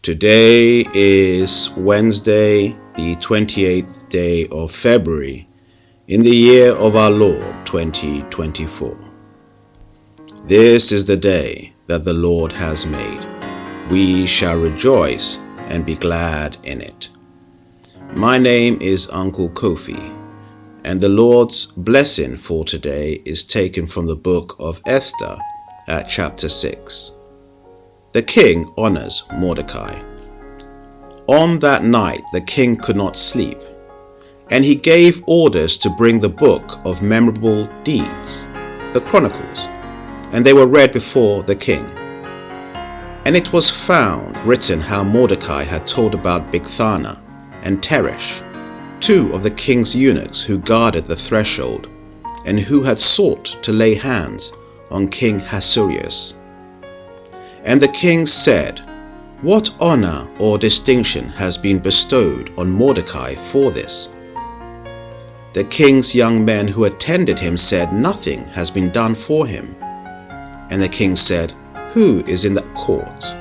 Today is Wednesday, the 28th day of February, in the year of our Lord 2024. This is the day that the Lord has made. We shall rejoice and be glad in it. My name is Uncle Kofi, and the Lord's blessing for today is taken from the book of Esther at chapter 6. The king honors Mordecai. On that night the king could not sleep, and he gave orders to bring the book of memorable deeds, the Chronicles, and they were read before the king. And it was found written how Mordecai had told about Bigthana and Teresh, two of the king's eunuchs who guarded the threshold, and who had sought to lay hands on King Ahasuerus. And the king said, "What honor or distinction has been bestowed on Mordecai for this?" The king's young men who attended him said, "Nothing has been done for him." And the king said, "Who is in that court?"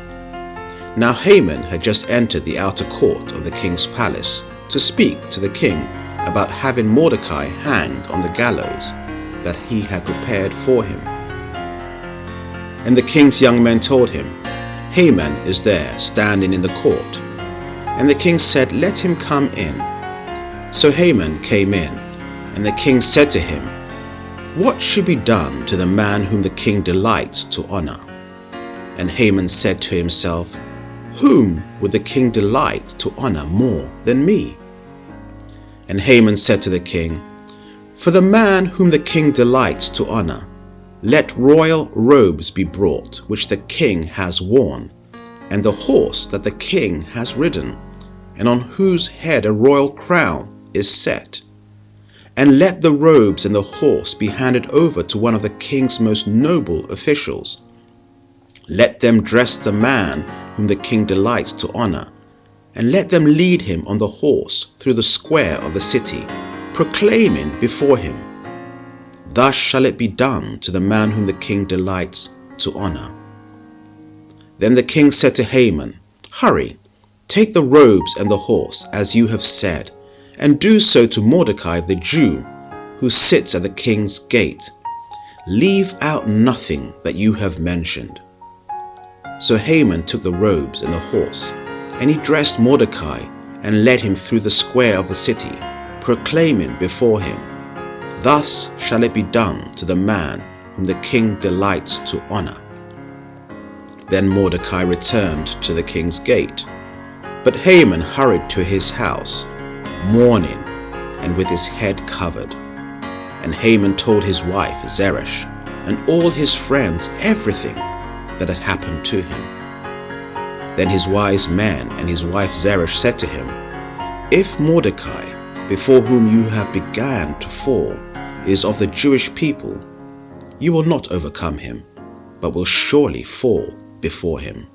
Now Haman had just entered the outer court of the king's palace to speak to the king about having Mordecai hanged on the gallows that he had prepared for him. And the king's young men told him, "Haman is there standing in the court." And the king said, "Let him come in." So Haman came in, and the king said to him, "What should be done to the man whom the king delights to honor?" And Haman said to himself, "Whom would the king delight to honor more than me?" And Haman said to the king, "For the man whom the king delights to honor, let royal robes be brought which the king has worn, and the horse that the king has ridden, and on whose head a royal crown is set. And let the robes and the horse be handed over to one of the king's most noble officials. Let them dress the man whom the king delights to honor, and let them lead him on the horse through the square of the city, proclaiming before him, 'Thus shall it be done to the man whom the king delights to honor.'" Then the king said to Haman, "Hurry, take the robes and the horse, as you have said, and do so to Mordecai the Jew, who sits at the king's gate. Leave out nothing that you have mentioned." So Haman took the robes and the horse, and he dressed Mordecai and led him through the square of the city, proclaiming before him, "Thus shall it be done to the man whom the king delights to honor." Then Mordecai returned to the king's gate, but Haman hurried to his house, mourning and with his head covered. And Haman told his wife Zeresh and all his friends everything that had happened to him. Then his wise men and his wife Zeresh said to him, "If Mordecai, before whom you have begun to fall, is of the Jewish people, you will not overcome him, but will surely fall before him."